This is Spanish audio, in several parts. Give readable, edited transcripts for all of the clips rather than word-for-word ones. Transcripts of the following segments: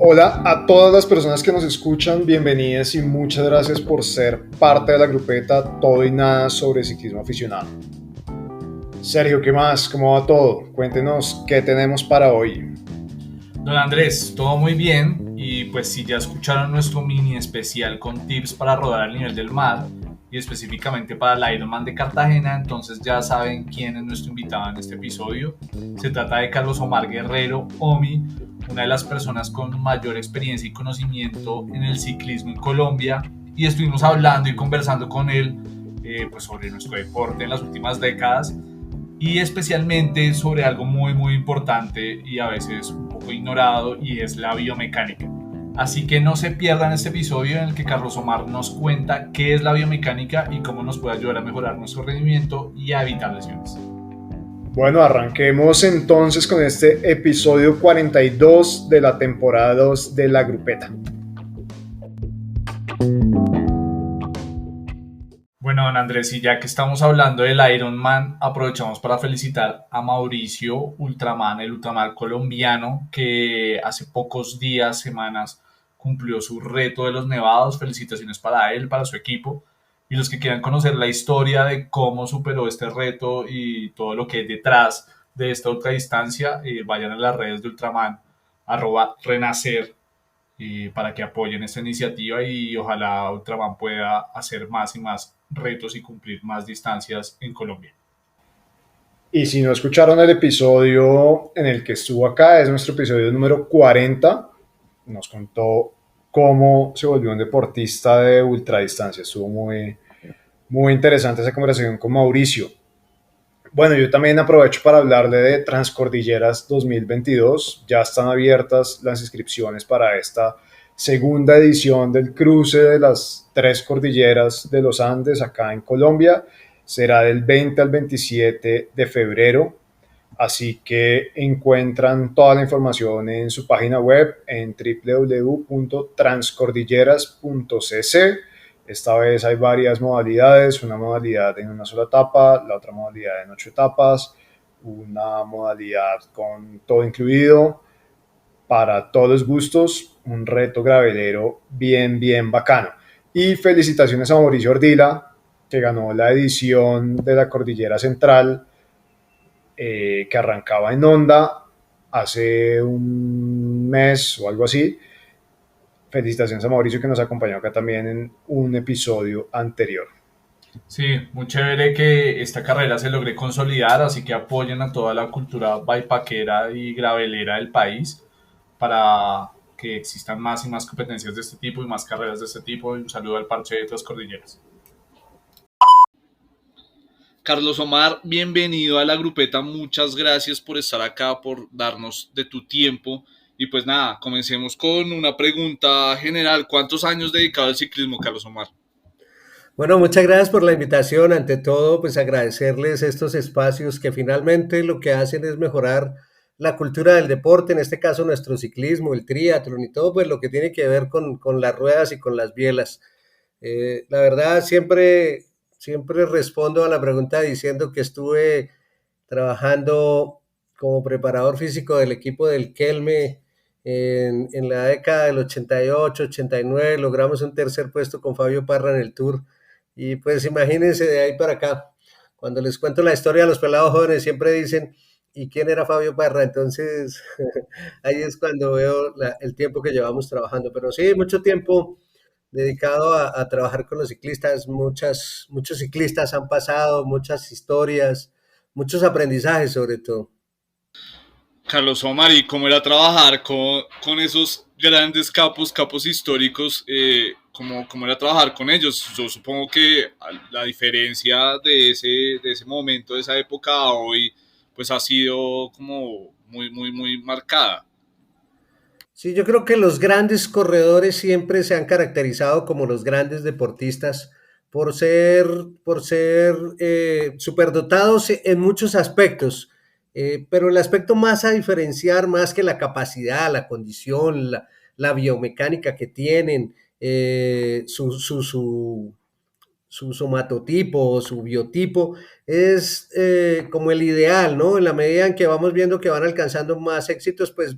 Hola a todas las personas que nos escuchan, bienvenidas y muchas gracias por ser parte de la grupeta Todo y Nada sobre ciclismo aficionado. Sergio, ¿qué más? ¿Cómo va todo? Cuéntenos qué tenemos para hoy. Don Andrés, todo muy bien y pues si ya escucharon nuestro mini especial con tips para rodar al nivel del mar y específicamente para el Ironman de Cartagena, entonces ya saben quién es nuestro invitado en este episodio. Se trata de Carlos Omar Guerrero, OMI, una de las personas con mayor experiencia y conocimiento en el ciclismo en Colombia, y estuvimos hablando y conversando con él pues sobre nuestro deporte en las últimas décadas y especialmente sobre algo muy importante y a veces un poco ignorado, y es la biomecánica. Así que no se pierdan este episodio en el que Carlos Omar nos cuenta qué es la biomecánica y cómo nos puede ayudar a mejorar nuestro rendimiento y a evitar lesiones. Bueno, arranquemos entonces con este episodio 42 de la temporada 2 de la grupeta. Bueno, don Andrés, y ya que estamos hablando del Ironman, aprovechamos para felicitar a Mauricio Ultraman, el Ultraman colombiano, que hace pocos días, semanas, cumplió su reto de los nevados. Felicitaciones para él, para su equipo. Y los que quieran conocer la historia de cómo superó este reto y todo lo que hay detrás de esta ultradistancia, vayan a las redes de Ultraman, @renacer, para que apoyen esta iniciativa y ojalá Ultraman pueda hacer más y más retos y cumplir más distancias en Colombia. Y si no escucharon el episodio en el que estuvo acá, es nuestro episodio número 40. Nos contó cómo se volvió un deportista de ultradistancia. Estuvo muy interesante esa conversación con Mauricio. Bueno, yo también aprovecho para hablarle de Transcordilleras 2022. Ya están abiertas las inscripciones para esta segunda edición del cruce de las tres cordilleras de los Andes acá en Colombia. Será del 20 al 27 de febrero. Así que encuentran toda la información en su página web en www.transcordilleras.cc. Esta vez hay varias modalidades, una modalidad en una sola etapa, la otra modalidad en 8 etapas, una modalidad con todo incluido, para todos los gustos, un reto gravelero bien bacano. Y felicitaciones a Mauricio Ordila, que ganó la edición de la Cordillera Central, que arrancaba en Honda hace un mes o algo así. Felicitaciones a Mauricio, que nos acompañó acá también en un episodio anterior. Sí, muy chévere que esta carrera se logre consolidar, así que apoyen a toda la cultura bikepackera y gravelera del país para que existan más y más competencias de este tipo y más carreras de este tipo. Y un saludo al parche de las cordilleras. Carlos Omar, bienvenido a la grupeta, muchas gracias por estar acá, por darnos de tu tiempo. Y pues nada, comencemos con una pregunta general. ¿Cuántos años dedicado al ciclismo, Carlos Omar? Bueno, muchas gracias por la invitación. Ante todo, pues agradecerles estos espacios que finalmente lo que hacen es mejorar la cultura del deporte, en este caso nuestro ciclismo, el triatlón y todo, pues lo que tiene que ver con las ruedas y con las bielas. La verdad, siempre respondo a la pregunta diciendo que estuve trabajando como preparador físico del equipo del Kelme en la década del 88, 89, logramos un tercer puesto con Fabio Parra en el Tour. Y pues imagínense de ahí para acá. Cuando les cuento la historia a los pelados jóvenes siempre dicen, ¿y quién era Fabio Parra? Entonces ahí es cuando veo el tiempo que llevamos trabajando. Pero sí, mucho tiempo dedicado a trabajar con los ciclistas. Muchos ciclistas han pasado, muchas historias, muchos aprendizajes sobre todo. Carlos Omar, ¿y cómo era trabajar con esos grandes capos históricos? ¿Cómo era trabajar con ellos? Yo supongo que la diferencia de ese momento, de esa época a hoy, pues ha sido como muy marcada. Sí, yo creo que los grandes corredores siempre se han caracterizado como los grandes deportistas por ser, por ser superdotados en muchos aspectos. Pero el aspecto más a diferenciar, más que la capacidad, la condición, la biomecánica que tienen, su somatotipo, su biotipo, es como el ideal, ¿no? En la medida en que vamos viendo que van alcanzando más éxitos, pues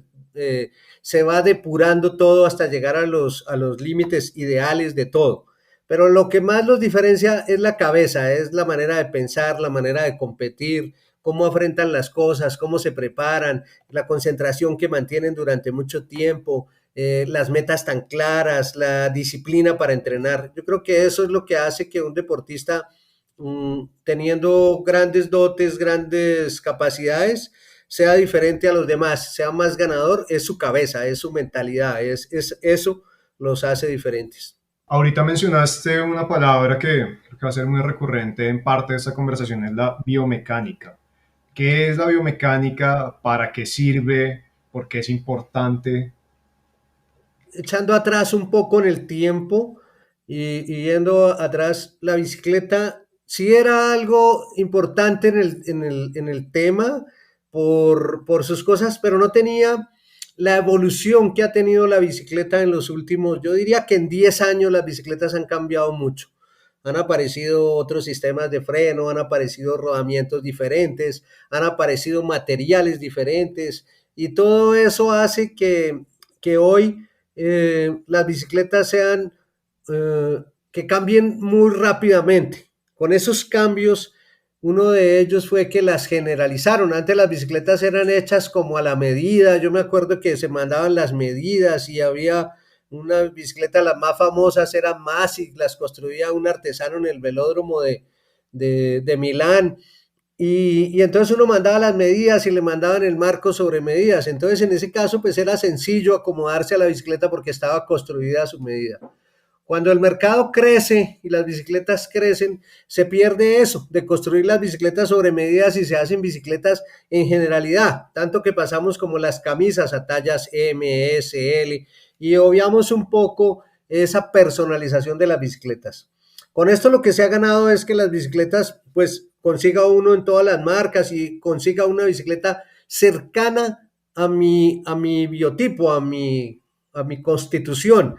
se va depurando todo hasta llegar a los límites ideales de todo. Pero lo que más los diferencia es la cabeza, es la manera de pensar, la manera de competir, cómo afrontan las cosas, cómo se preparan, la concentración que mantienen durante mucho tiempo, las metas tan claras, la disciplina para entrenar. Yo creo que eso es lo que hace que un deportista, teniendo grandes dotes, grandes capacidades, sea diferente a los demás, sea más ganador, es su cabeza, es su mentalidad, eso los hace diferentes. Ahorita mencionaste una palabra que creo que va a ser muy recurrente en parte de esta conversación, es la biomecánica. ¿Qué es la biomecánica? ¿Para qué sirve? ¿Por qué es importante? Echando atrás un poco en el tiempo y yendo atrás, la bicicleta sí era algo importante en el tema por sus cosas, pero no tenía la evolución que ha tenido la bicicleta en los últimos, yo diría que en 10 años las bicicletas han cambiado mucho. Han aparecido otros sistemas de freno, han aparecido rodamientos diferentes, han aparecido materiales diferentes y todo eso hace que hoy las bicicletas sean, que cambien muy rápidamente. Con esos cambios, uno de ellos fue que las generalizaron. Antes las bicicletas eran hechas como a la medida. Yo me acuerdo que se mandaban las medidas y había una bicicleta, las más famosas eran Masic, las construía un artesano en el velódromo de Milán. Y entonces uno mandaba las medidas y le mandaban el marco sobre medidas. Entonces en ese caso pues era sencillo acomodarse a la bicicleta porque estaba construida a su medida. Cuando el mercado crece y las bicicletas crecen, se pierde eso de construir las bicicletas sobre medidas y se hacen bicicletas en generalidad, tanto que pasamos como las camisas a tallas M, S, L y obviamos un poco esa personalización de las bicicletas. Con esto lo que se ha ganado es que las bicicletas, pues consiga uno en todas las marcas y consiga una bicicleta cercana a mi biotipo, a mi constitución,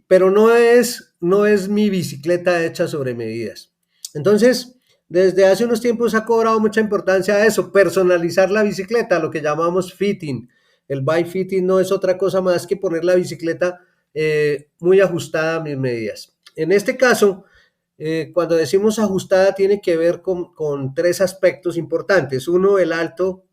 pero no es mi bicicleta hecha sobre medidas. Entonces, desde hace unos tiempos ha cobrado mucha importancia eso, personalizar la bicicleta, lo que llamamos fitting. El bike fitting no es otra cosa más que poner la bicicleta muy ajustada a mis medidas. En este caso, cuando decimos ajustada tiene que ver con tres aspectos importantes. Uno, el alto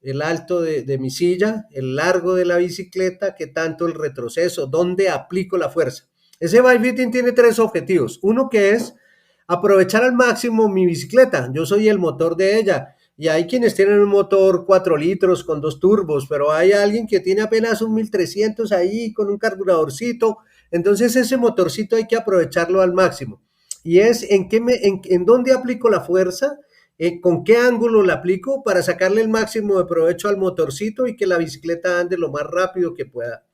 de mi silla, el largo de la bicicleta, qué tanto el retroceso, dónde aplico la fuerza. Ese bike fitting tiene tres objetivos. Uno que es aprovechar al máximo mi bicicleta. Yo soy el motor de ella. Y hay quienes tienen un motor 4 litros con 2 turbos, pero hay alguien que tiene apenas un 1300 ahí con un carburadorcito. Entonces ese motorcito hay que aprovecharlo al máximo. Y es en dónde aplico la fuerza, con qué ángulo la aplico para sacarle el máximo de provecho al motorcito y que la bicicleta ande lo más rápido que pueda.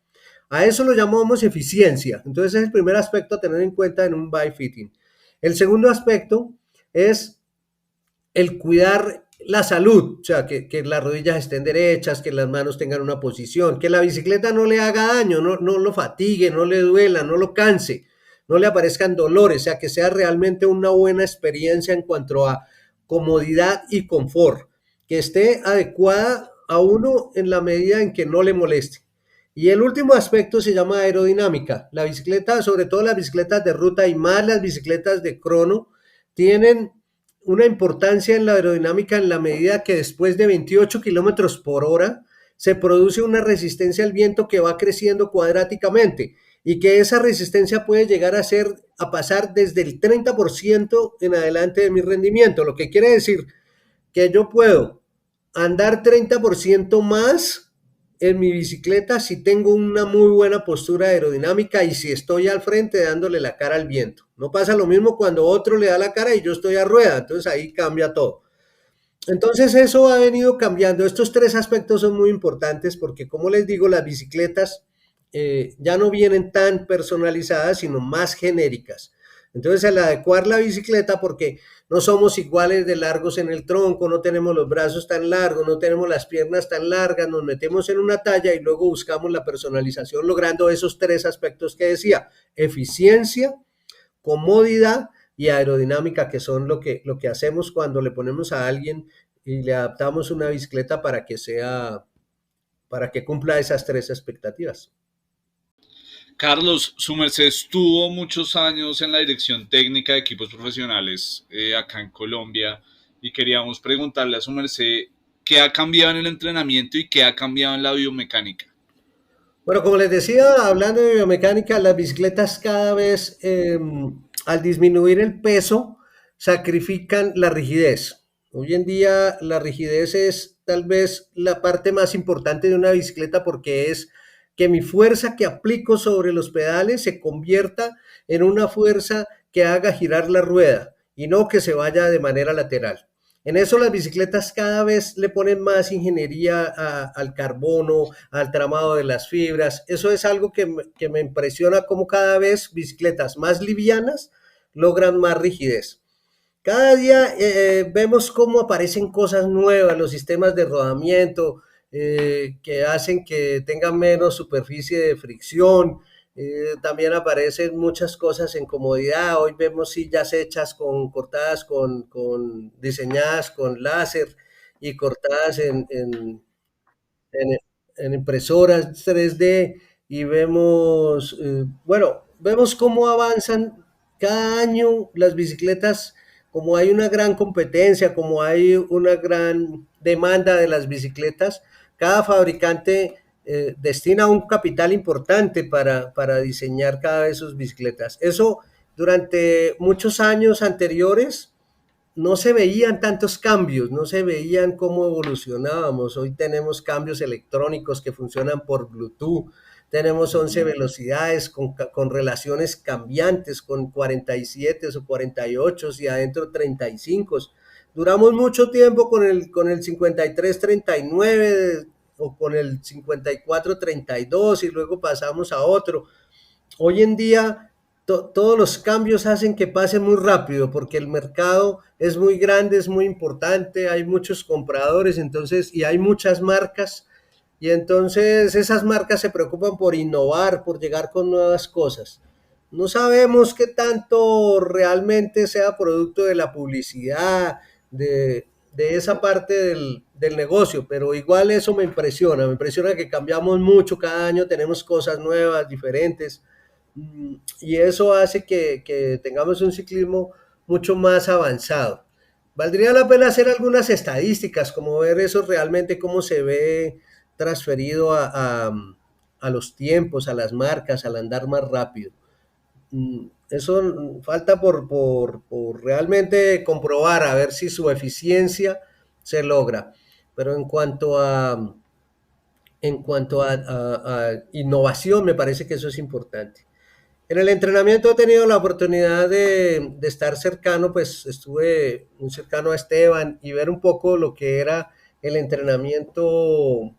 A eso lo llamamos eficiencia. Entonces es el primer aspecto a tener en cuenta en un bike fitting. El segundo aspecto es el cuidar la salud, o sea, que las rodillas estén derechas, que las manos tengan una posición, que la bicicleta no le haga daño, no lo fatigue, no le duela, no lo canse, no le aparezcan dolores, o sea, que sea realmente una buena experiencia en cuanto a comodidad y confort, que esté adecuada a uno en la medida en que no le moleste. Y el último aspecto se llama aerodinámica. La bicicleta, sobre todo las bicicletas de ruta y más las bicicletas de crono, tienen una importancia en la aerodinámica en la medida que después de 28 kilómetros por hora se produce una resistencia al viento que va creciendo cuadráticamente y que esa resistencia puede llegar a pasar desde el 30% en adelante de mi rendimiento, lo que quiere decir que yo puedo andar 30% más en mi bicicleta si tengo una muy buena postura aerodinámica y si estoy al frente dándole la cara al viento. No pasa lo mismo cuando otro le da la cara y yo estoy a rueda, entonces ahí cambia todo. Entonces eso ha venido cambiando. Estos tres aspectos son muy importantes porque, como les digo, las bicicletas ya no vienen tan personalizadas, sino más genéricas. Entonces, al adecuar la bicicleta, porque no somos iguales de largos en el tronco, no tenemos los brazos tan largos, no tenemos las piernas tan largas, nos metemos en una talla y luego buscamos la personalización logrando esos tres aspectos que decía: eficiencia, comodidad y aerodinámica, que son lo que hacemos cuando le ponemos a alguien y le adaptamos una bicicleta para que sea para que cumpla esas tres expectativas. Carlos, su merced estuvo muchos años en la dirección técnica de equipos profesionales acá en Colombia y queríamos preguntarle a su merced qué ha cambiado en el entrenamiento y qué ha cambiado en la biomecánica. Bueno, como les decía, hablando de biomecánica, las bicicletas cada vez, al disminuir el peso, sacrifican la rigidez. Hoy en día la rigidez es tal vez la parte más importante de una bicicleta porque es que mi fuerza que aplico sobre los pedales se convierta en una fuerza que haga girar la rueda y no que se vaya de manera lateral. En eso las bicicletas cada vez le ponen más ingeniería al carbono, al tramado de las fibras. Eso es algo que me impresiona como cada vez bicicletas más livianas logran más rigidez. Cada día vemos cómo aparecen cosas nuevas, los sistemas de rodamiento que hacen que tengan menos superficie de fricción. También aparecen muchas cosas en comodidad. Hoy vemos sillas hechas cortadas diseñadas con láser y cortadas en, en impresoras 3D y vemos, bueno, vemos cómo avanzan cada año las bicicletas, como hay una gran competencia, como hay una gran demanda de las bicicletas, cada fabricante destina un capital importante para diseñar cada vez sus bicicletas. Eso durante muchos años anteriores no se veían tantos cambios, no se veían cómo evolucionábamos. Hoy tenemos cambios electrónicos que funcionan por Bluetooth, tenemos 11 velocidades con relaciones cambiantes, con 47 o 48 y adentro 35. Duramos mucho tiempo con el 53-39 o con el 54-32 y luego pasamos a otro. Hoy en día todos los cambios hacen que pase muy rápido porque el mercado es muy grande, es muy importante, hay muchos compradores, entonces, y hay muchas marcas, y entonces esas marcas se preocupan por innovar, por llegar con nuevas cosas. No sabemos qué tanto realmente sea producto de la publicidad, de esa parte del negocio, pero igual eso me impresiona que cambiamos mucho cada año, tenemos cosas nuevas, diferentes. Y eso hace que tengamos un ciclismo mucho más avanzado. Valdría la pena hacer algunas estadísticas, como ver eso realmente, cómo se ve transferido a los tiempos, a las marcas, al andar más rápido. Eso falta por realmente comprobar, a ver si su eficiencia se logra. Pero en cuanto a innovación, me parece que eso es importante. En el entrenamiento he tenido la oportunidad de estar cercano, pues estuve muy cercano a Esteban y ver un poco lo que era el entrenamiento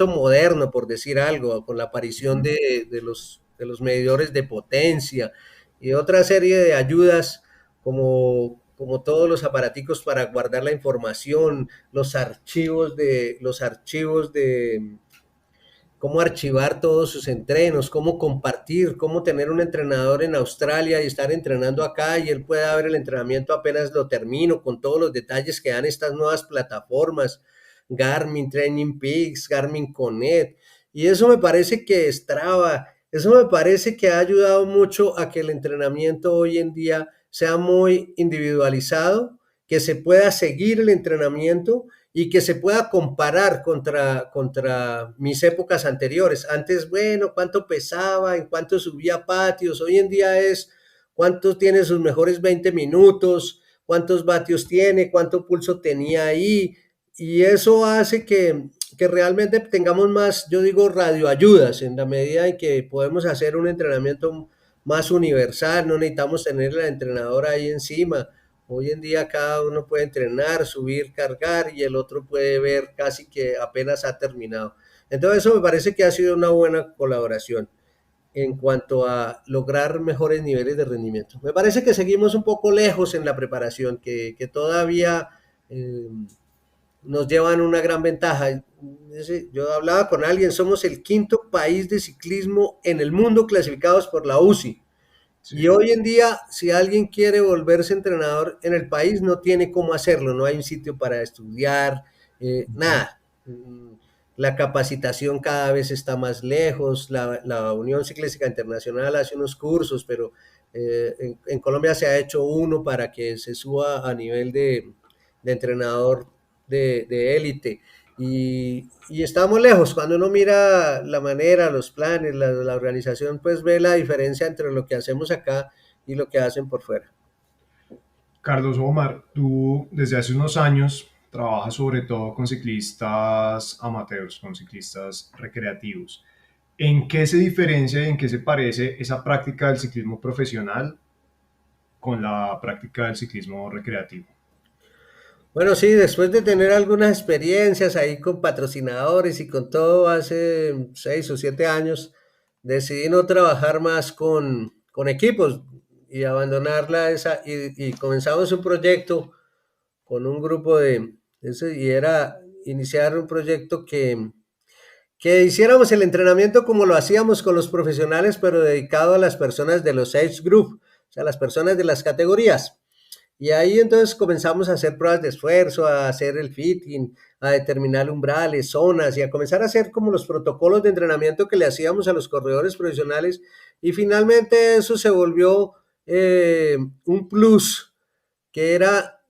moderno, por decir algo, con la aparición de los medidores de potencia y otra serie de ayudas como todos los aparaticos para guardar la información, los archivos de cómo archivar todos sus entrenos, cómo compartir, cómo tener un entrenador en Australia y estar entrenando acá y él pueda ver el entrenamiento apenas lo termino, con todos los detalles que dan estas nuevas plataformas, Garmin Training Peaks, Garmin Connect, y eso me parece que es Strava, eso me parece que ha ayudado mucho a que el entrenamiento hoy en día sea muy individualizado, que se pueda seguir el entrenamiento y que se pueda comparar contra mis épocas anteriores. Antes, bueno, cuánto pesaba, en cuánto subía patios. Hoy en día es cuánto tiene sus mejores 20 minutos, cuántos vatios tiene, cuánto pulso tenía ahí. Y eso hace que realmente tengamos más, yo digo, radioayudas en la medida en que podemos hacer un entrenamiento más universal. No necesitamos tener la entrenadora ahí encima. Hoy en día cada uno puede entrenar, subir, cargar y el otro puede ver casi que apenas ha terminado. Entonces eso me parece que ha sido una buena colaboración en cuanto a lograr mejores niveles de rendimiento. Me parece que seguimos un poco lejos en la preparación, que todavía eh, nos llevan una gran ventaja. Yo hablaba con alguien, somos el quinto país de ciclismo en el mundo clasificados por la UCI. Y Sí. hoy en día, si alguien quiere volverse entrenador en el país, no tiene cómo hacerlo, no hay un sitio para estudiar, Ujú. nada. la capacitación cada vez está más lejos, la Unión Ciclística Internacional hace unos cursos, pero en Colombia se ha hecho uno para que se suba a nivel de entrenador de élite. Y estamos lejos. Cuando uno mira la manera, los planes, la organización, pues ve la diferencia entre lo que hacemos acá y lo que hacen por fuera. Carlos Omar, tú desde hace unos años trabajas sobre todo con ciclistas amateurs, con ciclistas recreativos. ¿En qué se diferencia y en qué se parece esa práctica del ciclismo profesional con la práctica del ciclismo recreativo? Bueno, sí, después de tener algunas experiencias ahí con patrocinadores y con todo hace 6 o 7 años, decidí no trabajar más con equipos y abandonarla esa y comenzamos un proyecto con un grupo de eso y era iniciar un proyecto que hiciéramos el entrenamiento como lo hacíamos con los profesionales, pero dedicado a las personas de los age group, o sea, las personas de las categorías. Y ahí entonces comenzamos a hacer pruebas de esfuerzo, a hacer el fitting, a determinar umbrales, zonas y a comenzar a hacer como los protocolos de entrenamiento que le hacíamos a los corredores profesionales. Y finalmente eso se volvió un plus, que era,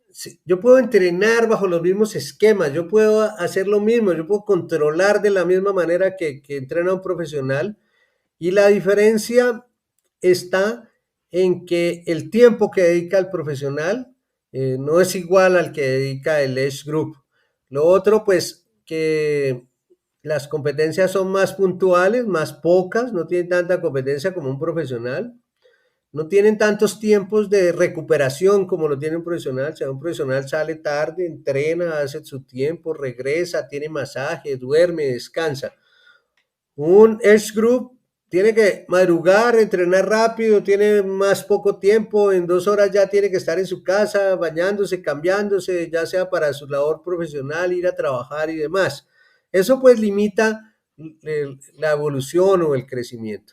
yo puedo entrenar bajo los mismos esquemas, yo puedo hacer lo mismo, yo puedo controlar de la misma manera que entrena un profesional. Y la diferencia está en que el tiempo que dedica el profesional no es igual al que dedica el Edge Group. Lo otro, pues, que las competencias son más puntuales, más pocas, no tienen tanta competencia como un profesional, no tienen tantos tiempos de recuperación como lo tiene un profesional. O sea, un profesional sale tarde, entrena, hace su tiempo, regresa, tiene masaje, duerme, descansa. Un Edge Group tiene que madrugar, entrenar rápido, tiene más poco tiempo, en 2 horas ya tiene que estar en su casa, bañándose, cambiándose, ya sea para su labor profesional, ir a trabajar y demás. Eso pues limita la evolución o el crecimiento.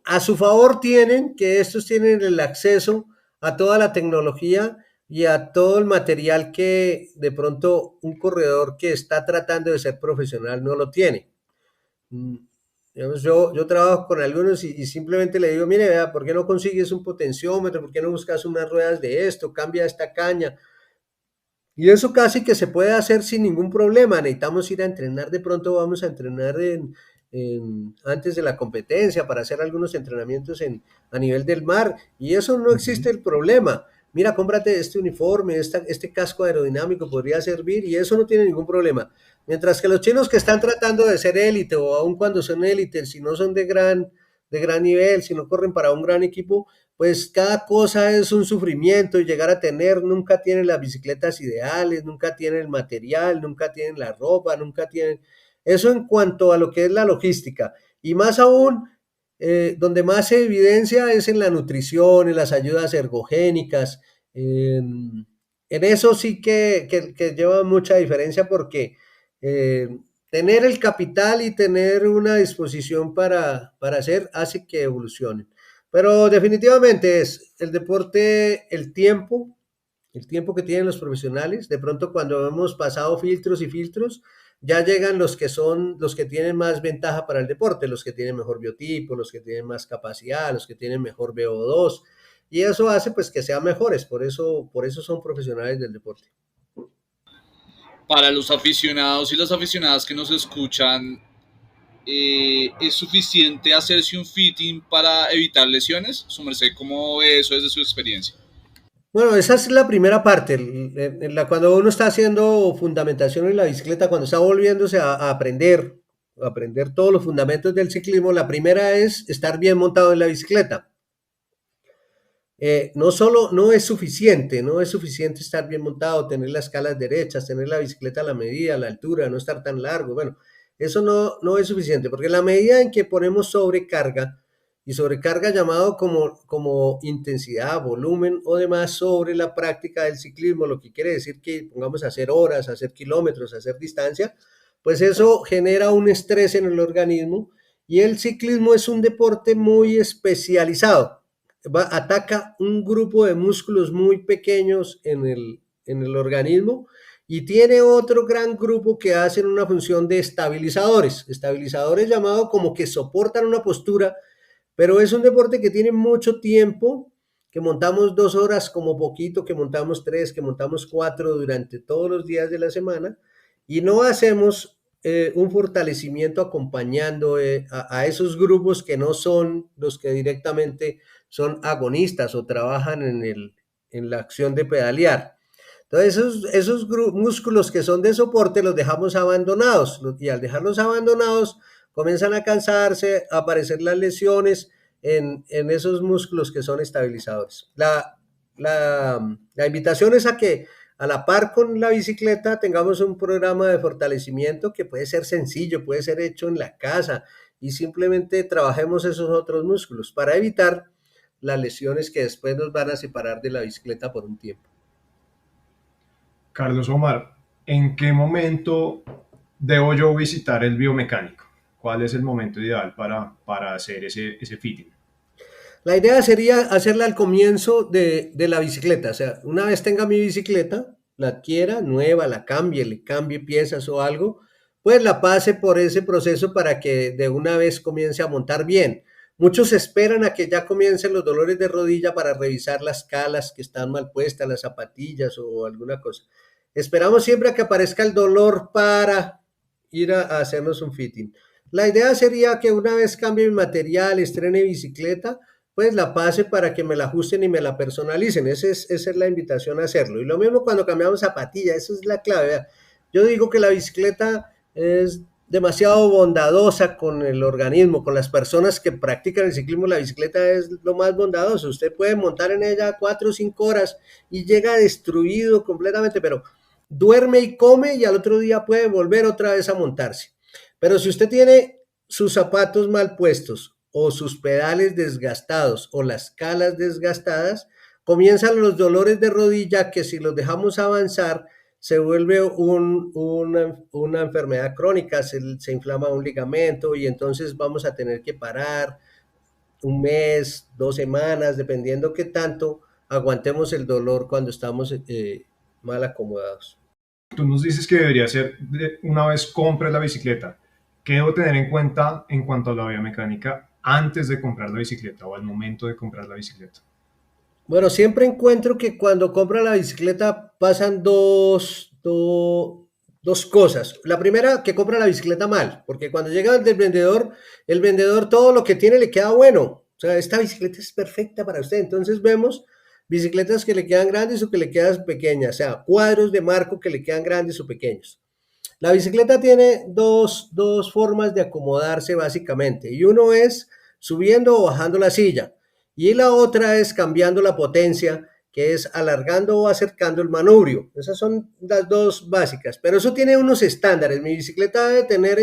A su favor tienen que estos tienen el acceso a toda la tecnología y a todo el material que de pronto un corredor que está tratando de ser profesional no lo tiene. Digamos, yo trabajo con algunos y simplemente le digo, mire, vea, ¿por qué no consigues un potenciómetro? ¿Por qué no buscas unas ruedas de esto? Cambia esta caña. Y eso casi que se puede hacer sin ningún problema. Necesitamos ir a entrenar, de pronto vamos a entrenar antes de la competencia para hacer algunos entrenamientos a nivel del mar. Y eso no existe el problema. Mira, cómprate este uniforme, este casco aerodinámico podría servir y eso no tiene ningún problema. Mientras que los chinos que están tratando de ser élite o aun cuando son élite, si no son de gran nivel, si no corren para un gran equipo, pues cada cosa es un sufrimiento y llegar a tener, nunca tienen las bicicletas ideales, nunca tienen el material, nunca tienen la ropa, nunca tienen... Eso en cuanto a lo que es la logística. Y más aún, donde más se evidencia es en la nutrición, en las ayudas ergogénicas. En eso sí que lleva mucha diferencia porque eh, tener el capital y tener una disposición para hacer hace que evolucionen. Pero definitivamente es el deporte, el tiempo que tienen los profesionales. De pronto cuando hemos pasado filtros y filtros, ya llegan los que son, los que tienen más ventaja para el deporte, los que tienen mejor biotipo, los que tienen más capacidad, los que tienen mejor VO2, y eso hace pues que sean mejores, por eso son profesionales del deporte. Para los aficionados y las aficionadas que nos escuchan, ¿es suficiente hacerse un fitting para evitar lesiones? Su merced, ¿cómo ve eso desde su experiencia? Bueno, esa es la primera parte, cuando uno está haciendo fundamentación en la bicicleta, cuando está volviéndose a aprender todos los fundamentos del ciclismo, la primera es estar bien montado en la bicicleta. No es suficiente estar bien montado, tener las calas derechas, tener la bicicleta a la medida, a la altura, no estar tan largo. Bueno, eso no es suficiente, porque en la medida en que ponemos sobrecarga, y sobrecarga llamado como intensidad, volumen o demás sobre la práctica del ciclismo, lo que quiere decir que pongamos a hacer horas, a hacer kilómetros, a hacer distancia, pues eso genera un estrés en el organismo y el ciclismo es un deporte muy especializado. Ataca un grupo de músculos muy pequeños en el organismo y tiene otro gran grupo que hacen una función de estabilizadores, estabilizadores llamados como que soportan una postura, pero es un deporte que tiene mucho tiempo, que montamos 2 horas como poquito, que montamos 3, que montamos 4 durante todos los días de la semana y no hacemos un fortalecimiento acompañando a esos grupos que no son los que directamente son agonistas o trabajan en la acción de pedalear. Entonces, esos músculos que son de soporte los dejamos abandonados y al dejarlos abandonados comienzan a cansarse, a aparecer las lesiones en esos músculos que son estabilizadores. La invitación es a que a la par con la bicicleta tengamos un programa de fortalecimiento que puede ser sencillo, puede ser hecho en la casa y simplemente trabajemos esos otros músculos para evitar las lesiones que después nos van a separar de la bicicleta por un tiempo. Carlos Omar, ¿en qué momento debo yo visitar el biomecánico? ¿Cuál es el momento ideal para hacer ese fitting? La idea sería hacerla al comienzo de la bicicleta, o sea, una vez tenga mi bicicleta, la adquiera nueva, la cambie, le cambie piezas o algo, pues la pase por ese proceso para que de una vez comience a montar bien. Muchos esperan a que ya comiencen los dolores de rodilla para revisar las calas que están mal puestas, las zapatillas o alguna cosa. Esperamos siempre a que aparezca el dolor para ir a hacernos un fitting. La idea sería que una vez cambie mi material, estrene bicicleta, pues la pase para que me la ajusten y me la personalicen. Esa es la invitación a hacerlo. Y lo mismo cuando cambiamos zapatilla, eso es la clave. Yo digo que la bicicleta es demasiado bondadosa con el organismo, con las personas que practican el ciclismo. La bicicleta es lo más bondadoso. Usted puede montar en ella 4 o 5 horas y llega destruido completamente, pero duerme y come y al otro día puede volver otra vez a montarse. Pero si usted tiene sus zapatos mal puestos o sus pedales desgastados o las calas desgastadas, comienzan los dolores de rodilla que si los dejamos avanzar se vuelve una enfermedad crónica, se inflama un ligamento y entonces vamos a tener que parar un mes, 2 semanas, dependiendo qué tanto aguantemos el dolor cuando estamos mal acomodados. Tú nos dices que debería ser una vez compres la bicicleta. ¿Qué debo tener en cuenta en cuanto a la biomecánica antes de comprar la bicicleta o al momento de comprar la bicicleta? Bueno, siempre encuentro que cuando compra la bicicleta pasan dos cosas. La primera, que compra la bicicleta mal, porque cuando llega del vendedor, el vendedor todo lo que tiene le queda bueno. O sea, esta bicicleta es perfecta para usted. Entonces vemos bicicletas que le quedan grandes o que le quedan pequeñas, o sea, cuadros de marco que le quedan grandes o pequeños. La bicicleta tiene dos formas de acomodarse básicamente, y uno es subiendo o bajando la silla, y la otra es cambiando la potencia, que es alargando o acercando el manubrio. Esas son las dos básicas, pero eso tiene unos estándares. Mi bicicleta debe tener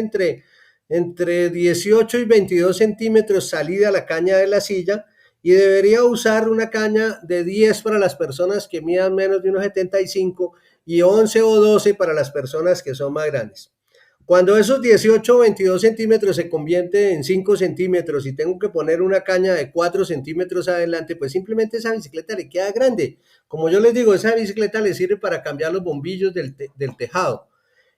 entre 18 y 22 centímetros salida a la caña de la silla, y debería usar una caña de 10 para las personas que midan menos de 1,75 y 11 o 12 para las personas que son más grandes. Cuando esos 18 o 22 centímetros se convierten en 5 centímetros y tengo que poner una caña de 4 centímetros adelante, pues simplemente esa bicicleta le queda grande. Como yo les digo, esa bicicleta le sirve para cambiar los bombillos del tejado.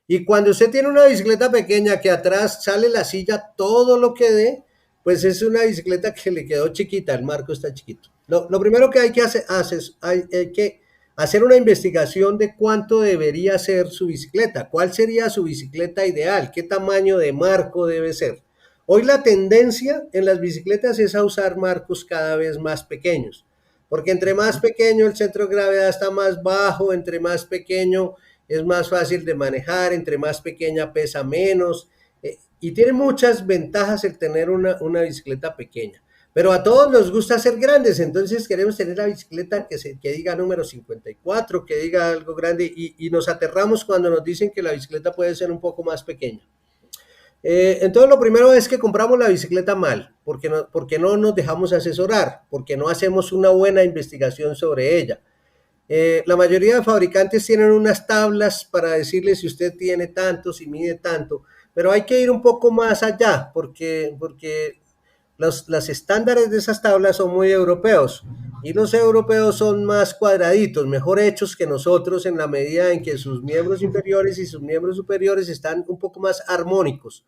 Y cuando usted tiene una bicicleta pequeña que atrás sale la silla todo lo que dé, pues es una bicicleta que le quedó chiquita, el marco está chiquito. Lo primero que hay que hacer, hay que hacer una investigación de cuánto debería ser su bicicleta, cuál sería su bicicleta ideal, qué tamaño de marco debe ser. Hoy la tendencia en las bicicletas es a usar marcos cada vez más pequeños, porque entre más pequeño el centro de gravedad está más bajo, entre más pequeño es más fácil de manejar, entre más pequeña pesa menos, y tiene muchas ventajas el tener una bicicleta pequeña. Pero a todos nos gusta ser grandes, entonces queremos tener la bicicleta que diga número 54, que diga algo grande, y nos aterramos cuando nos dicen que la bicicleta puede ser un poco más pequeña. Entonces lo primero es que compramos la bicicleta mal, porque no nos dejamos asesorar, porque no hacemos una buena investigación sobre ella. La mayoría de fabricantes tienen unas tablas para decirle si usted tiene tanto, si mide tanto, pero hay que ir un poco más allá, porque Los estándares de esas tablas son muy europeos y los europeos son más cuadraditos, mejor hechos que nosotros en la medida en que sus miembros inferiores y sus miembros superiores están un poco más armónicos.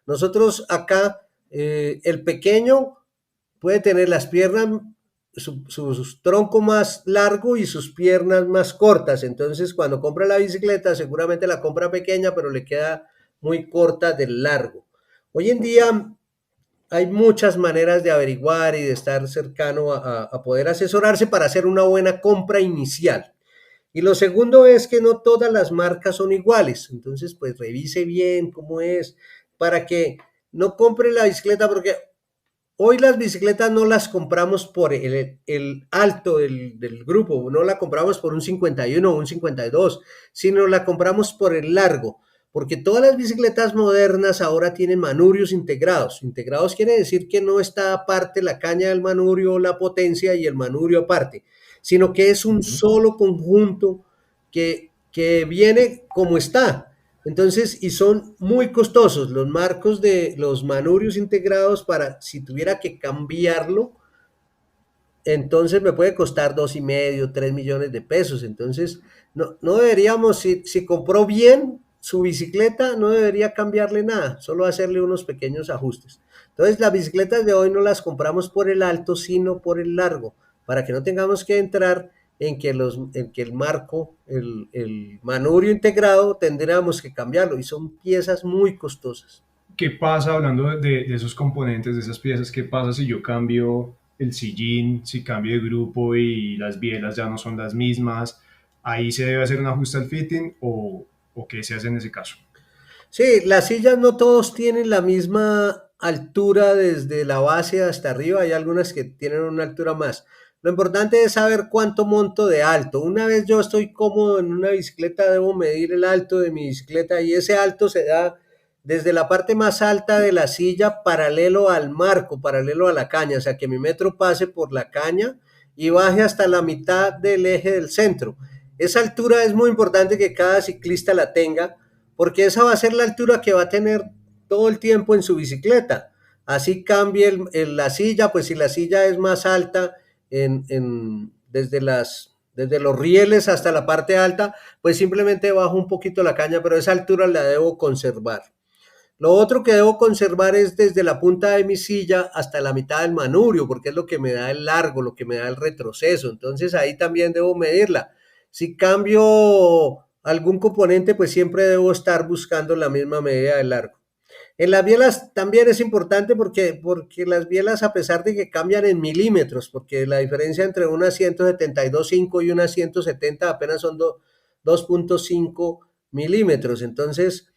Nosotros acá, el pequeño puede tener las piernas, su tronco más largo y sus piernas más cortas. Entonces, cuando compra la bicicleta, seguramente la compra pequeña, pero le queda muy corta del largo. Hoy en día hay muchas maneras de averiguar y de estar cercano a poder asesorarse para hacer una buena compra inicial. Y lo segundo es que no todas las marcas son iguales. Entonces, pues revise bien cómo es para que no compre la bicicleta porque hoy las bicicletas no las compramos por el alto del grupo, no la compramos por un 51 o un 52, sino la compramos por el largo, porque todas las bicicletas modernas ahora tienen manurios integrados. Integrados quiere decir que no está aparte la caña del manurio, la potencia y el manurio aparte, sino que es un solo conjunto que viene como está. Entonces, y son muy costosos los marcos de los manurios integrados para, si tuviera que cambiarlo, entonces me puede costar 2,5, 3 millones de pesos. Entonces, no deberíamos, si compró bien su bicicleta, no debería cambiarle nada, solo hacerle unos pequeños ajustes. Entonces, las bicicletas de hoy no las compramos por el alto, sino por el largo, para que no tengamos que entrar en que el marco, el manurio integrado, tendríamos que cambiarlo y son piezas muy costosas. ¿Qué pasa hablando de esos componentes, de esas piezas? ¿Qué pasa si yo cambio el sillín, si cambio de grupo y las bielas ya no son las mismas? ¿Ahí se debe hacer un ajuste al fitting o qué se hace en ese caso? Sí, las sillas no todos tienen la misma altura desde la base hasta arriba, hay algunas que tienen una altura más. Lo importante es saber cuánto monto de alto. Una vez yo estoy cómodo en una bicicleta, debo medir el alto de mi bicicleta y ese alto se da desde la parte más alta de la silla paralelo al marco, paralelo a la caña, o sea que mi metro pase por la caña y baje hasta la mitad del eje del centro. Esa altura es muy importante que cada ciclista la tenga porque esa va a ser la altura que va a tener todo el tiempo en su bicicleta. Así cambie la silla, pues si la silla es más alta desde los rieles hasta la parte alta, pues simplemente bajo un poquito la caña, pero esa altura la debo conservar. Lo otro que debo conservar es desde la punta de mi silla hasta la mitad del manubrio, porque es lo que me da el largo, lo que me da el retroceso. Entonces ahí también debo medirla. Si cambio algún componente, pues siempre debo estar buscando la misma medida de largo. En las bielas también es importante porque las bielas, a pesar de que cambian en milímetros, porque la diferencia entre una 172.5 y una 170 apenas son 2,5 milímetros. Entonces,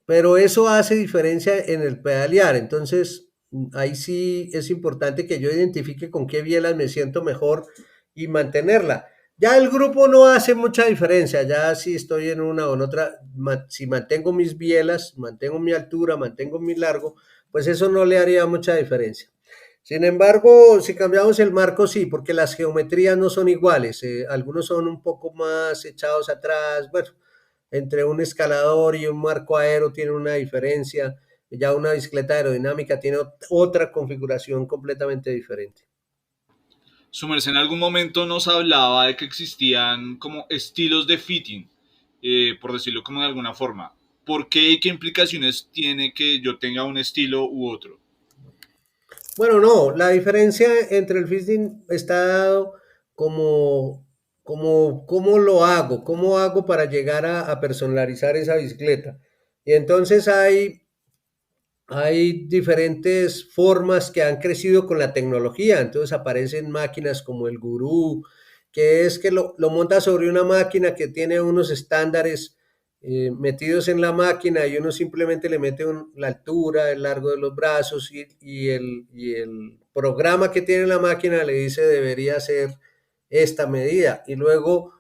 pero eso hace diferencia en el pedalear. Entonces, ahí sí es importante que yo identifique con qué bielas me siento mejor y mantenerla. Ya el grupo no hace mucha diferencia, ya si estoy en una o en otra, si mantengo mis bielas, mantengo mi altura, mantengo mi largo, pues eso no le haría mucha diferencia. Sin embargo, si cambiamos el marco, sí, porque las geometrías no son iguales, algunos son un poco más echados atrás, bueno, entre un escalador y un marco aero tiene una diferencia, ya una bicicleta aerodinámica tiene otra configuración completamente diferente. Su merced en algún momento nos hablaba de que existían como estilos de fitting, por decirlo como de alguna forma. ¿Por qué y qué implicaciones tiene que yo tenga un estilo u otro? Bueno, no, la diferencia entre el fitting está dado cómo lo hago, cómo hago para llegar a personalizar esa bicicleta. Y entonces hay diferentes formas que han crecido con la tecnología. Entonces aparecen máquinas como el Gurú, que es que lo monta sobre una máquina que tiene unos estándares metidos en la máquina y uno simplemente le mete la altura, el largo de los brazos y el programa que tiene la máquina le dice debería ser esta medida. Y luego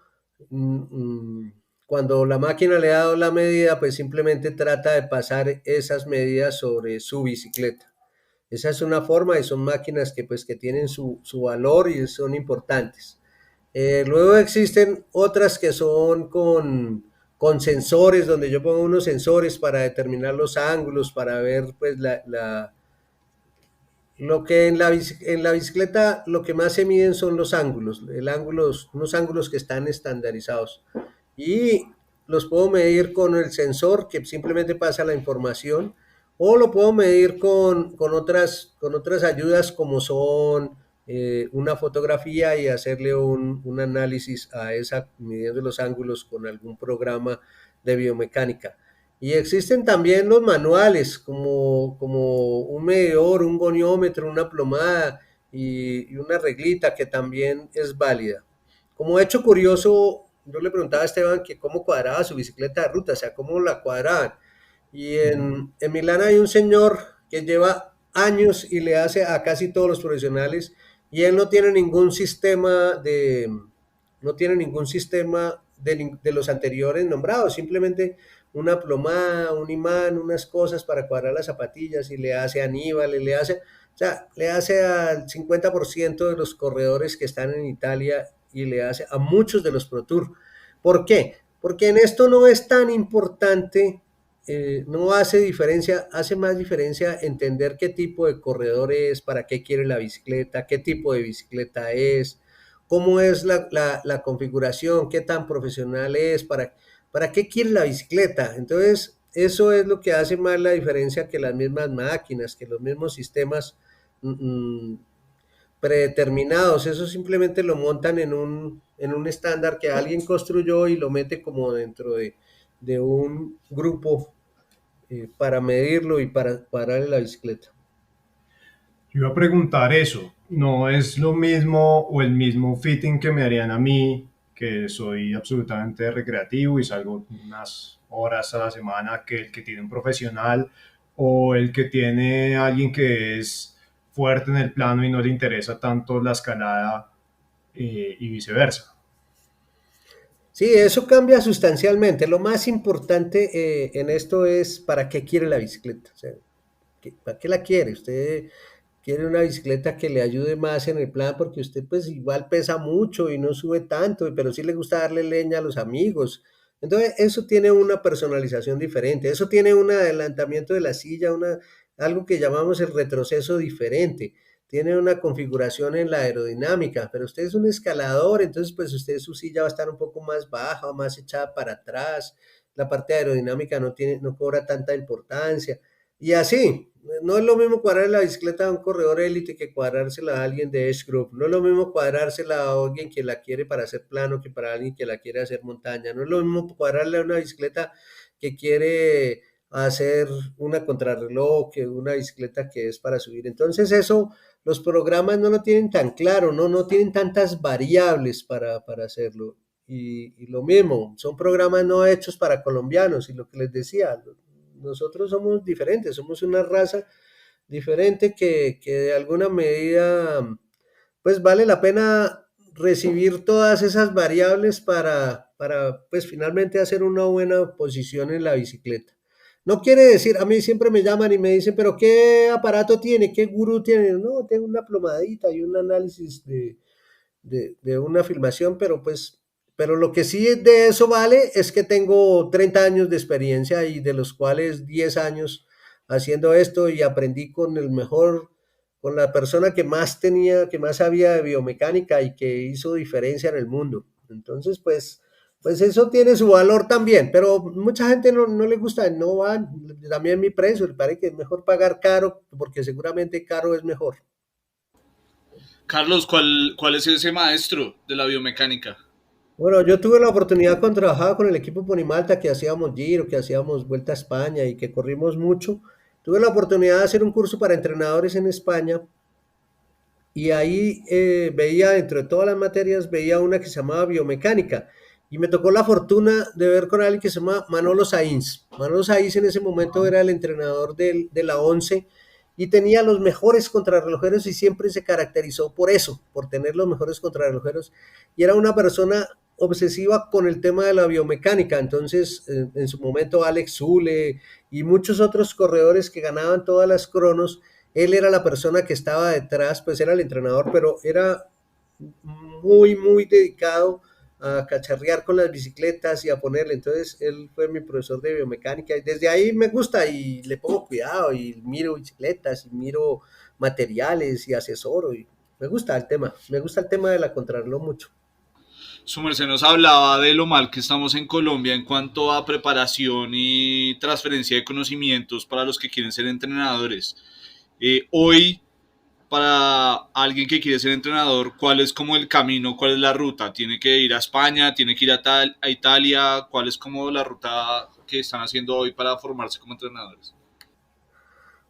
cuando la máquina le ha dado la medida, pues simplemente trata de pasar esas medidas sobre su bicicleta. Esa es una forma y son máquinas que tienen su valor y son importantes. Luego existen otras que son con sensores, donde yo pongo unos sensores para determinar los ángulos, para ver pues Lo que en la bicicleta lo que más se miden son los ángulos, unos ángulos que están estandarizados. Y los puedo medir con el sensor que simplemente pasa la información, o lo puedo medir con otras ayudas como son una fotografía y hacerle un análisis a esa, midiendo los ángulos con algún programa de biomecánica. Y existen también los manuales, como un medidor, un goniómetro, una plomada y una reglita que también es válida. Como hecho curioso, yo le preguntaba a Esteban que cómo cuadraba su bicicleta de ruta, o sea, cómo la cuadraban. Y en Milán hay un señor que lleva años y le hace a casi todos los profesionales y él no tiene ningún sistema no tiene ningún sistema de los anteriores nombrados, simplemente una plomada, un imán, unas cosas para cuadrar las zapatillas y le hace a Aníbal, le hace, o sea, le hace al 50% de los corredores que están en Italia y le hace a muchos de los Pro Tour. ¿Por qué? Porque en esto no es tan importante, no hace diferencia, hace más diferencia entender qué tipo de corredor es, para qué quiere la bicicleta, qué tipo de bicicleta es, cómo es la configuración, qué tan profesional es, para qué quiere la bicicleta. Entonces, eso es lo que hace más la diferencia que las mismas máquinas, que los mismos sistemas mm, predeterminados. Eso simplemente lo montan en un estándar que alguien construyó y lo mete como dentro de un grupo para medirlo y para pararle la bicicleta. Yo iba a preguntar eso. No es lo mismo o el mismo fitting que me harían a mí, que soy absolutamente recreativo y salgo unas horas a la semana, que el que tiene un profesional o el que tiene alguien que es fuerte en el plano y no le interesa tanto la escalada y viceversa. Sí, eso cambia sustancialmente. Lo más importante en esto es para qué quiere la bicicleta. O sea, ¿para qué la quiere? Usted quiere una bicicleta que le ayude más en el plan porque usted pues igual pesa mucho y no sube tanto, pero sí le gusta darle leña a los amigos. Entonces, eso tiene una personalización diferente, eso tiene un adelantamiento de la silla, algo que llamamos el retroceso diferente. Tiene una configuración en la aerodinámica, pero usted es un escalador, entonces pues usted su silla va a estar un poco más baja o más echada para atrás. La parte aerodinámica no cobra tanta importancia. Y así, no es lo mismo cuadrar la bicicleta a un corredor élite que cuadrársela a alguien de Edge Group. No es lo mismo cuadrársela a alguien que la quiere para hacer plano que para alguien que la quiere hacer montaña. No es lo mismo cuadrarle a una bicicleta que quiere hacer una contrarreloj que una bicicleta que es para subir. Entonces eso, los programas no lo tienen tan claro, no tienen tantas variables para hacerlo. Y lo mismo, son programas no hechos para colombianos. Y lo que les decía, nosotros somos diferentes, somos una raza diferente que de alguna medida, pues vale la pena recibir todas esas variables pues finalmente hacer una buena posición en la bicicleta. No quiere decir, a mí siempre me llaman y me dicen, pero ¿qué aparato tiene? ¿Qué gurú tiene? No, tengo una plomadita y un análisis de una filmación, pero lo que sí de eso vale es que tengo 30 años de experiencia y de los cuales 10 años haciendo esto y aprendí con el mejor, con la persona que más tenía, que más sabía de biomecánica y que hizo diferencia en el mundo. Entonces, pues eso tiene su valor también, pero mucha gente no le gusta, no va, también mi precio, le parece que es mejor pagar caro, porque seguramente caro es mejor. Carlos, ¿cuál es ese maestro de la biomecánica? Bueno, yo tuve la oportunidad cuando trabajaba con el equipo Ponimalta que hacíamos Giro, que hacíamos Vuelta a España y que corrimos mucho. Tuve la oportunidad de hacer un curso para entrenadores en España y ahí veía, dentro de todas las materias, veía una que se llamaba biomecánica y me tocó la fortuna de ver con alguien que se llama Manolo Sainz. Manolo Sainz en ese momento era el entrenador de la 11 y tenía los mejores contrarrelojeros y siempre se caracterizó por eso, por tener los mejores contrarrelojeros y era una persona obsesiva con el tema de la biomecánica. Entonces, en su momento Alex Zule y muchos otros corredores que ganaban todas las cronos, él era la persona que estaba detrás, pues era el entrenador, pero era muy dedicado a cacharrear con las bicicletas y a ponerle. Entonces él fue mi profesor de biomecánica y desde ahí me gusta y le pongo cuidado y miro bicicletas y miro materiales y asesoro y me gusta el tema de la contrarreloj mucho. Su merced nos hablaba de lo mal que estamos en Colombia en cuanto a preparación y transferencia de conocimientos para los que quieren ser entrenadores. Hoy, para alguien que quiere ser entrenador, ¿cuál es como el camino, cuál es la ruta? ¿Tiene que ir a España, tiene que ir a Italia? ¿Cuál es como la ruta que están haciendo hoy para formarse como entrenadores?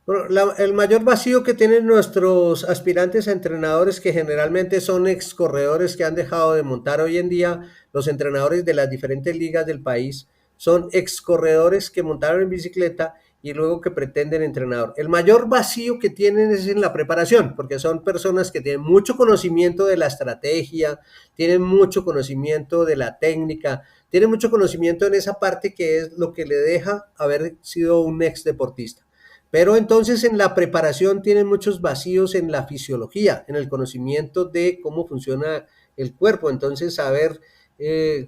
Bueno, el mayor vacío que tienen nuestros aspirantes a entrenadores, que generalmente son ex corredores que han dejado de montar hoy en día, los entrenadores de las diferentes ligas del país, son ex corredores que montaron en bicicleta y luego que pretenden entrenador. El mayor vacío que tienen es en la preparación, porque son personas que tienen mucho conocimiento de la estrategia, tienen mucho conocimiento de la técnica, tienen mucho conocimiento en esa parte que es lo que le deja haber sido un ex deportista. Pero entonces en la preparación tienen muchos vacíos en la fisiología, en el conocimiento de cómo funciona el cuerpo. Entonces saber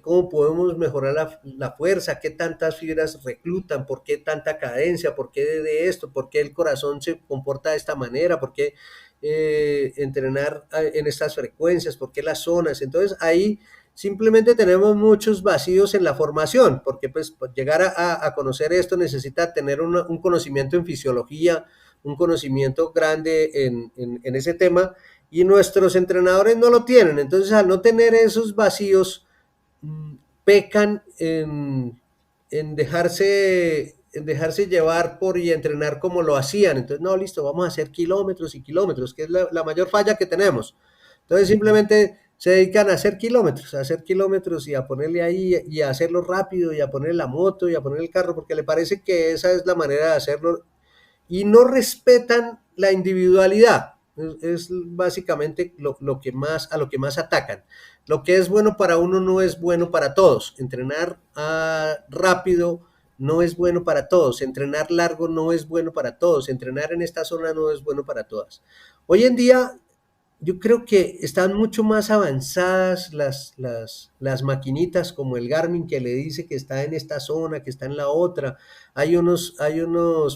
cómo podemos mejorar la fuerza, qué tantas fibras reclutan, por qué tanta cadencia, por qué de esto, por qué el corazón se comporta de esta manera, por qué entrenar en estas frecuencias, por qué las zonas. Entonces ahí simplemente tenemos muchos vacíos en la formación, porque pues llegar a conocer esto necesita tener un conocimiento en fisiología, un conocimiento grande en ese tema, y nuestros entrenadores no lo tienen. Entonces, al no tener esos vacíos, pecan en dejarse llevar por y entrenar como lo hacían. Entonces, no, listo, vamos a hacer kilómetros y kilómetros, que es la mayor falla que tenemos. Entonces, simplemente se dedican a hacer kilómetros y a ponerle ahí y a hacerlo rápido y a poner la moto y a poner el carro, porque le parece que esa es la manera de hacerlo y no respetan la individualidad. Es básicamente lo que más, a lo que más atacan. Lo que es bueno para uno no es bueno para todos. Entrenar rápido no es bueno para todos. Entrenar largo no es bueno para todos. Entrenar en esta zona no es bueno para todas. Hoy en día yo creo que están mucho más avanzadas las maquinitas como el Garmin que le dice que está en esta zona, que está en la otra. Hay unos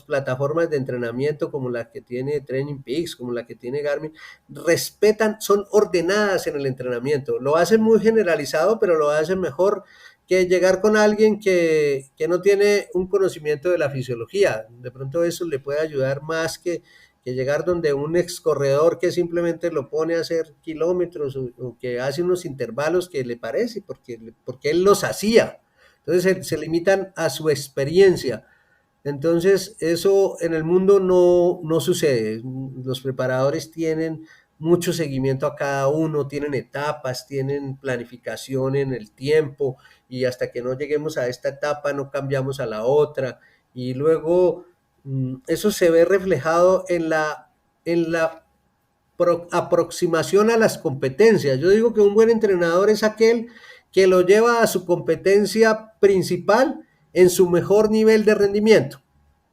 plataformas de entrenamiento como la que tiene Training Peaks, como la que tiene Garmin. Respetan, son ordenadas en el entrenamiento. Lo hacen muy generalizado, pero lo hacen mejor que llegar con alguien que no tiene un conocimiento de la fisiología. De pronto eso le puede ayudar más que llegar donde un ex corredor que simplemente lo pone a hacer kilómetros o que hace unos intervalos que le parece, porque él los hacía. Entonces se limitan a su experiencia. Entonces eso en el mundo no sucede. Los preparadores tienen mucho seguimiento a cada uno, tienen etapas, tienen planificación en el tiempo y hasta que no lleguemos a esta etapa no cambiamos a la otra. Y luego eso se ve reflejado en la aproximación a las competencias. Yo digo que un buen entrenador es aquel que lo lleva a su competencia principal en su mejor nivel de rendimiento.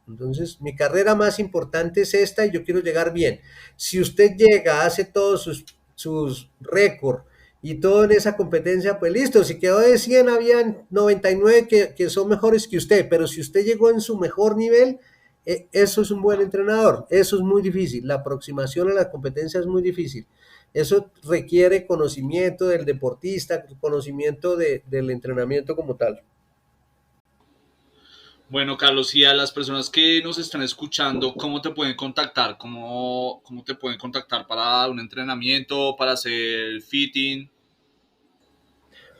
Entonces, mi carrera más importante es esta y yo quiero llegar bien. Si usted llega, hace todos sus récords y todo en esa competencia, pues listo, si quedó de 100, habían 99 que son mejores que usted, pero si usted llegó en su mejor nivel, eso es un buen entrenador, eso es muy difícil, la aproximación a la competencia es muy difícil. Eso requiere conocimiento del deportista, conocimiento del entrenamiento como tal. Bueno, Carlos, y a las personas que nos están escuchando, ¿cómo te pueden contactar? ¿Cómo te pueden contactar para un entrenamiento, para hacer fitting?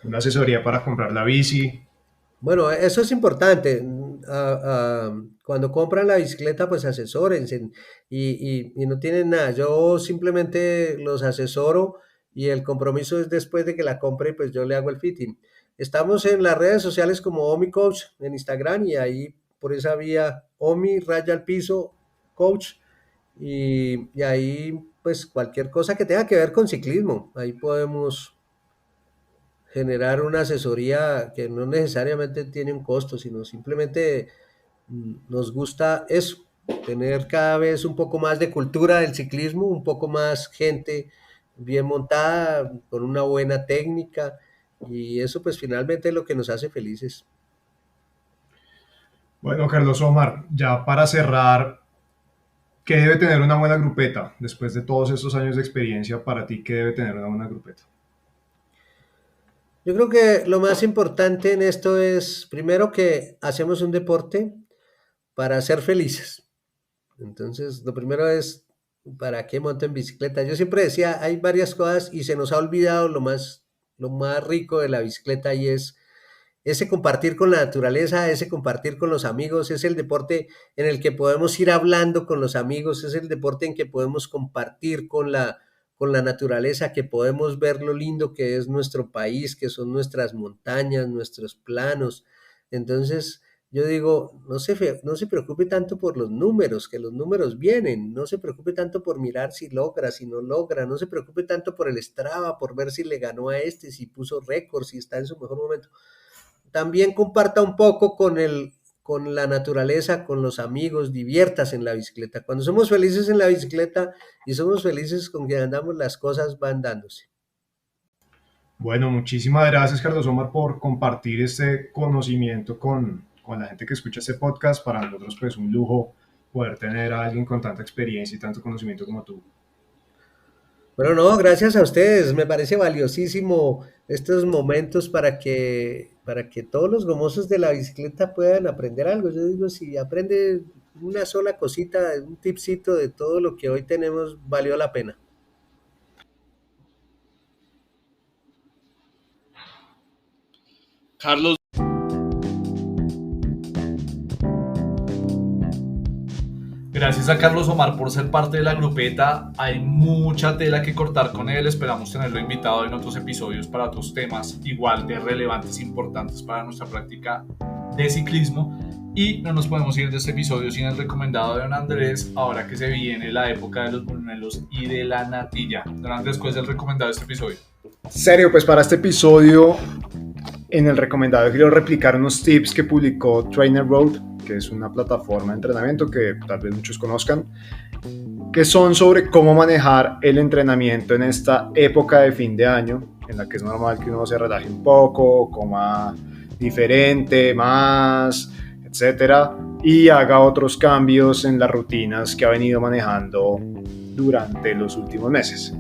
Una asesoría para comprar la bici. Bueno, eso es importante. Cuando compran la bicicleta, pues asesórense y no tienen nada. Yo simplemente los asesoro y el compromiso es después de que la compre, pues yo le hago el fitting. Estamos en las redes sociales como Omi Coach en Instagram y ahí por esa vía Omi raya al piso coach y ahí pues cualquier cosa que tenga que ver con ciclismo, ahí podemos generar una asesoría que no necesariamente tiene un costo, sino simplemente nos gusta eso, tener cada vez un poco más de cultura del ciclismo, un poco más gente bien montada, con una buena técnica Y eso pues finalmente es lo que nos hace felices. Bueno, Carlos Omar, ya para cerrar, ¿qué debe tener una buena grupeta? Después de todos estos años de experiencia, para ti, ¿qué debe tener una buena grupeta? Yo creo que lo más importante en esto es, primero, que hacemos un deporte para ser felices. Entonces, lo primero es, ¿para qué monto en bicicleta? Yo siempre decía, hay varias cosas y se nos ha olvidado lo más rico de la bicicleta y es ese compartir con la naturaleza, ese compartir con los amigos, es el deporte en el que podemos ir hablando con los amigos, es el deporte en que podemos compartir con la naturaleza, que podemos ver lo lindo que es nuestro país, que son nuestras montañas, nuestros planos. Entonces, yo digo, no se preocupe tanto por los números, que los números vienen, no se preocupe tanto por mirar si logra, si no logra, no se preocupe tanto por el Strava, por ver si le ganó a este, si puso récord, si está en su mejor momento. También comparta un poco con la naturaleza, con los amigos, diviertas en la bicicleta. Cuando somos felices en la bicicleta y somos felices con que andamos, las cosas van dándose. Bueno, muchísimas gracias, Carlos Omar, por compartir este conocimiento con la gente que escucha este podcast. Para nosotros, pues, un lujo poder tener a alguien con tanta experiencia y tanto conocimiento como tú. Bueno, no, gracias a ustedes. Me parece valiosísimo estos momentos para que todos los gomosos de la bicicleta puedan aprender algo. Yo digo, si aprende una sola cosita, un tipcito de todo lo que hoy tenemos, valió la pena. Carlos, Gracias a Carlos Omar por ser parte de la grupeta. Hay mucha tela que cortar con él. Esperamos tenerlo invitado en otros episodios para otros temas igual de relevantes e importantes para nuestra práctica de ciclismo. Y no nos podemos ir de este episodio sin el recomendado de don Andrés, ahora que se viene la época de los buñuelos y de la natilla. Don Andrés, ¿cuál es el recomendado de este episodio? Serio, pues para este episodio, en el recomendado quiero replicar unos tips que publicó Trainer Road, que es una plataforma de entrenamiento que tal vez muchos conozcan, que son sobre cómo manejar el entrenamiento en esta época de fin de año, en la que es normal que uno se relaje un poco, coma diferente, más, etcétera, y haga otros cambios en las rutinas que ha venido manejando durante los últimos meses.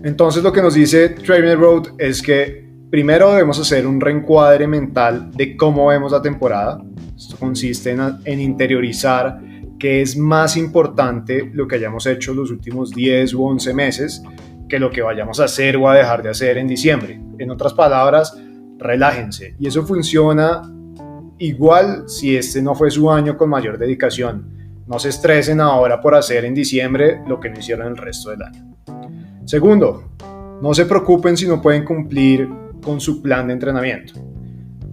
Entonces, lo que nos dice Trainer Road es que primero debemos hacer un reencuadre mental de cómo vemos la temporada. Esto consiste en interiorizar que es más importante lo que hayamos hecho los últimos 10 u 11 meses que lo que vayamos a hacer o a dejar de hacer en diciembre. En otras palabras, relájense. Y eso funciona igual si este no fue su año con mayor dedicación. No se estresen ahora por hacer en diciembre lo que no hicieron el resto del año. Segundo, no se preocupen si no pueden cumplir con su plan de entrenamiento,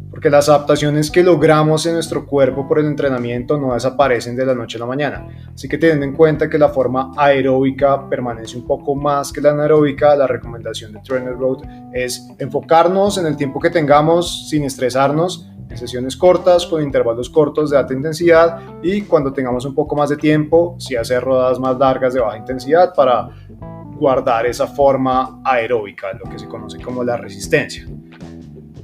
porque las adaptaciones que logramos en nuestro cuerpo por el entrenamiento no desaparecen de la noche a la mañana. Así que teniendo en cuenta que la forma aeróbica permanece un poco más que la anaeróbica, la recomendación de Trainer Road es enfocarnos en el tiempo que tengamos sin estresarnos, en sesiones cortas, con intervalos cortos de alta intensidad, y cuando tengamos un poco más de tiempo, sí hacer rodadas más largas de baja intensidad para guardar esa forma aeróbica, lo que se conoce como la resistencia.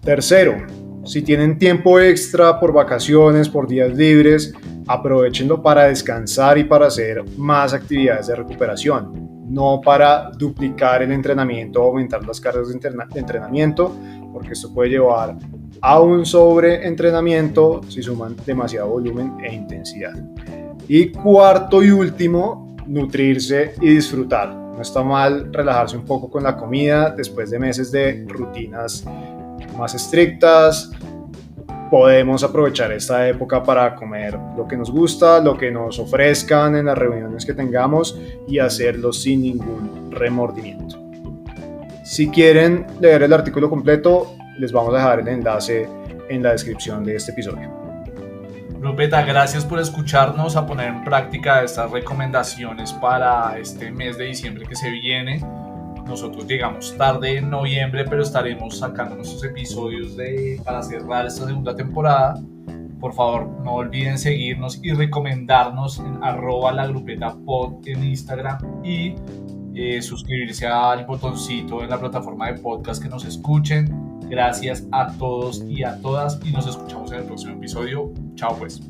Tercero, si tienen tiempo extra por vacaciones, por días libres, aprovechenlo para descansar y para hacer más actividades de recuperación, no para duplicar el entrenamiento o aumentar las cargas de entrenamiento, porque esto puede llevar a un sobreentrenamiento si suman demasiado volumen e intensidad. Y cuarto y último, nutrirse y disfrutar. No está mal relajarse un poco con la comida después de meses de rutinas más estrictas. Podemos aprovechar esta época para comer lo que nos gusta, lo que nos ofrezcan en las reuniones que tengamos y hacerlo sin ningún remordimiento. Si quieren leer el artículo completo, les vamos a dejar el enlace en la descripción de este episodio. Grupeta, gracias por escucharnos, a poner en práctica estas recomendaciones para este mes de diciembre que se viene. Nosotros llegamos tarde en noviembre, pero estaremos sacando nuestros episodios para cerrar esta segunda temporada. Por favor, no olviden seguirnos y recomendarnos en @lagrupetapod en Instagram y suscribirse al botoncito en la plataforma de podcast que nos escuchen. Gracias a todos y a todas y nos escuchamos en el próximo episodio. Chao pues.